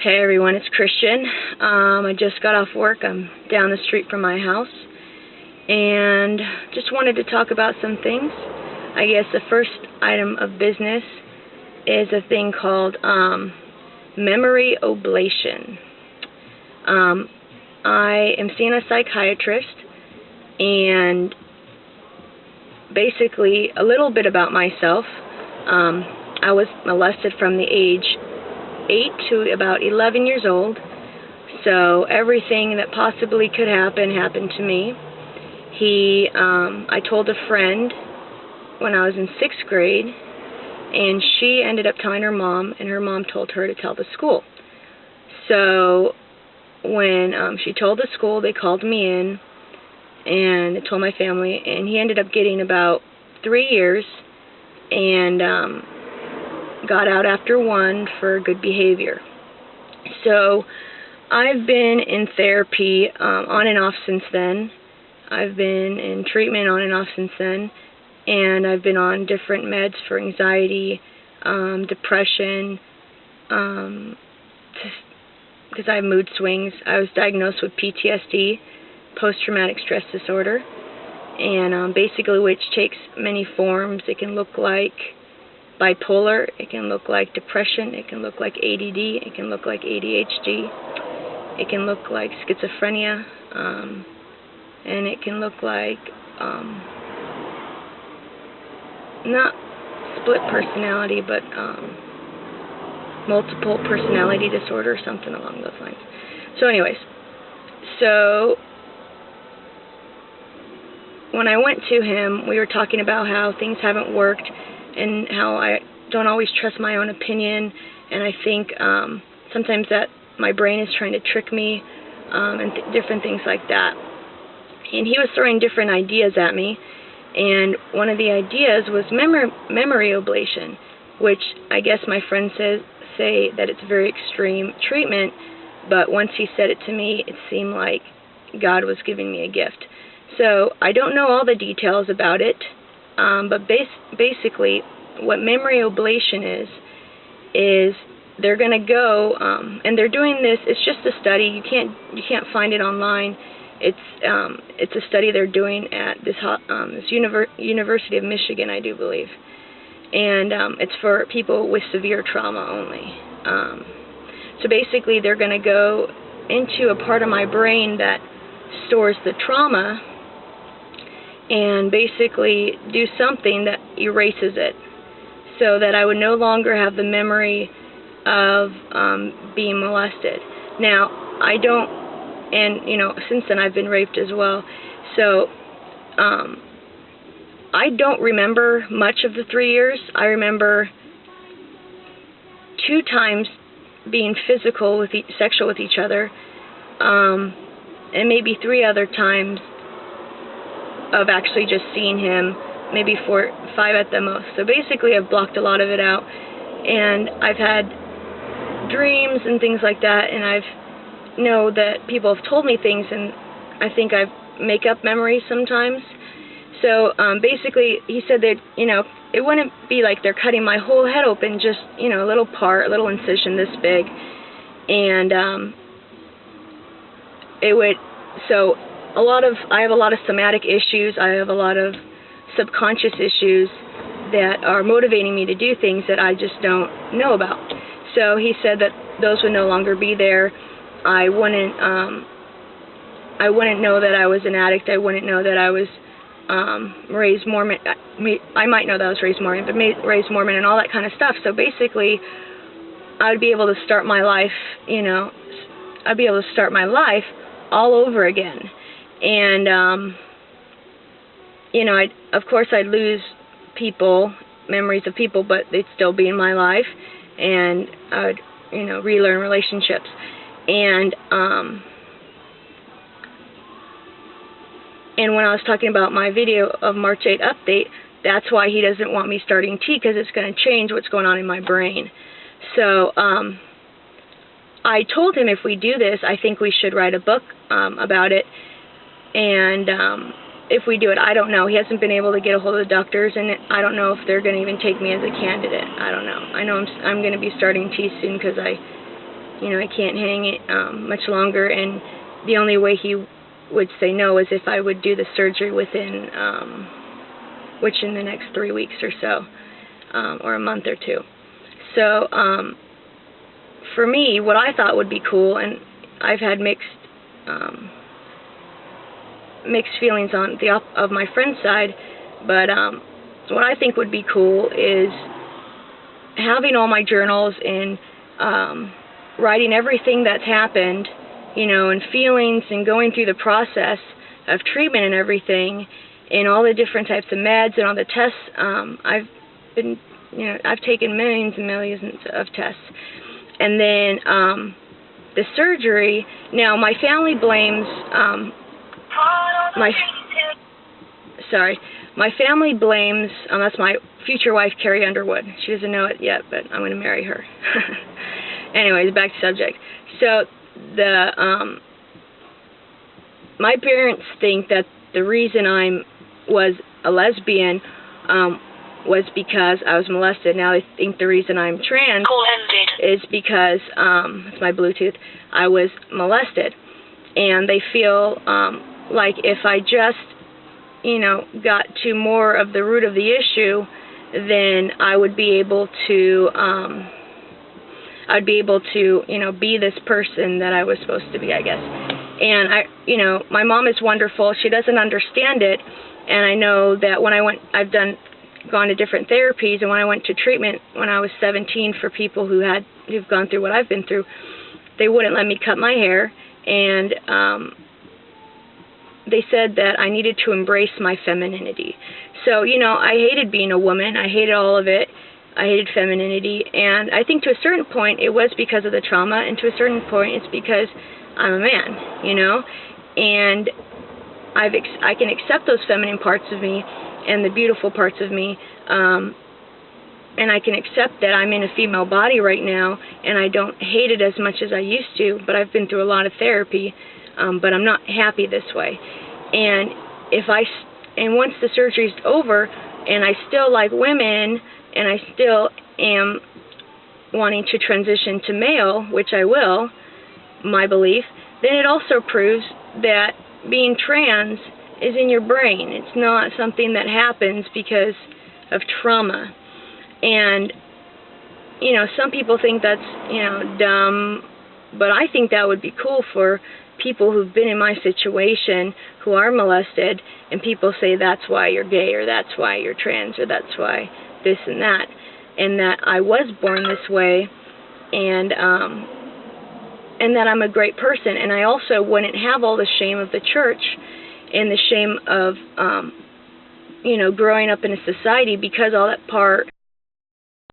Hey everyone, it's Christian. I just got off work. I'm down the street from my house and just wanted to talk about some things. I guess the first item of business is a thing called memory oblation. I am seeing a psychiatrist, and basically a little bit about myself. I was molested from the age 8 to about 11 years old, so everything that possibly could happen happened to me. I told a friend when I was in 6th grade, and she ended up telling her mom, and her mom told her to tell the school. So when she told the school, they called me in and told my family, and he ended up getting about 3 years and got out after 1 for good behavior. So I've been in therapy on and off since then. I've been in treatment on and off since then, and I've been on different meds for anxiety, depression, because I have mood swings. I was diagnosed with PTSD, post-traumatic stress disorder, and basically which takes many forms. It can look like bipolar, it can look like depression, it can look like ADD, it can look like ADHD, it can look like schizophrenia, and it can look like not split personality, but multiple personality disorder, something along those lines. So anyways, so when I went to him, we were talking about how things haven't worked and how I don't always trust my own opinion, and I think sometimes that my brain is trying to trick me, and different things like that. And he was throwing different ideas at me, and one of the ideas was memory oblation, which I guess my friends say that it's a very extreme treatment, but once he said it to me, it seemed like God was giving me a gift. So I don't know all the details about it, but basically what memory oblation is they're going to go, and they're doing this, it's just a study, you can't find it online. It's a study they're doing at this University of Michigan, I do believe, and it's for people with severe trauma only. So basically they're going to go into a part of my brain that stores the trauma and basically do something that erases it, so that I would no longer have the memory of being molested. Now, I don't, and you know, since then I've been raped as well, so I don't remember much of the 3 years. I remember 2 times being physical sexual with each other, and maybe 3 other times of actually just seeing him, maybe 4, 5 at the most. So basically I've blocked a lot of it out, and I've had dreams and things like that, and I know that people have told me things, and I think I make up memories sometimes. So basically he said that, you know, it wouldn't be like they're cutting my whole head open, just, you know, a little part, a little incision this big, and it would, so I have a lot of somatic issues, I have a lot of subconscious issues that are motivating me to do things that I just don't know about. So he said that those would no longer be there. I wouldn't know that I was an addict. I wouldn't know that I was raised Mormon. I might know that I was raised Mormon, but raised Mormon and all that kind of stuff. So basically, I would be able to start my life, you know, I'd be able to start my life all over again. And, you know, of course I'd lose people, memories of people, but they'd still be in my life, and I would, you know, relearn relationships. And when I was talking about my video of March 8 update, that's why he doesn't want me starting T, because it's going to change what's going on in my brain. So I told him if we do this, I think we should write a book about it. And if we do it, I don't know. He hasn't been able to get a hold of the doctors, and I don't know if they're going to even take me as a candidate. I don't know. I know I'm going to be starting T soon because I I can't hang it much longer, and the only way he would say no is if I would do the surgery within, which in the next 3 weeks or so, or a month or two. So, for me, what I thought would be cool, and I've had mixed feelings on of my friend's side, but what I think would be cool is having all my journals and writing everything that's happened, and feelings, and going through the process of treatment and everything, and all the different types of meds and all the tests. I've taken millions and millions of tests, and then the surgery. Now my family blames my family blames. That's my future wife, Carrie Underwood. She doesn't know it yet, but I'm going to marry her. Anyways, back to subject. So my parents think that the reason I was a lesbian was because I was molested. Now they think the reason I'm trans is because it's my Bluetooth. I was molested, and they feel like if I just got to more of the root of the issue, then I would be able to be this person that I was supposed to be, I guess. And my mom is wonderful. She doesn't understand it, and I know that when I've gone to different therapies, and when I went to treatment when I was 17 for people who've gone through what I've been through, they wouldn't let me cut my hair, and they said that I needed to embrace my femininity. So, I hated being a woman. I hated all of it. I hated femininity, and I think to a certain point it was because of the trauma, and to a certain point it's because I'm a man, and I can accept those feminine parts of me and the beautiful parts of me, and I can accept that I'm in a female body right now, and I don't hate it as much as I used to, but I've been through a lot of therapy, but I'm not happy this way. And once the surgery's over, and I still like women, and I still am wanting to transition to male, which I will, my belief, then it also proves that being trans is in your brain. It's not something that happens because of trauma. And, some people think that's, dumb, but I think that would be cool for people who've been in my situation, who are molested, and people say that's why you're gay, or that's why you're trans, or that's why this and that I was born this way, and that I'm a great person, and I also wouldn't have all the shame of the church and the shame of growing up in a society, because all that part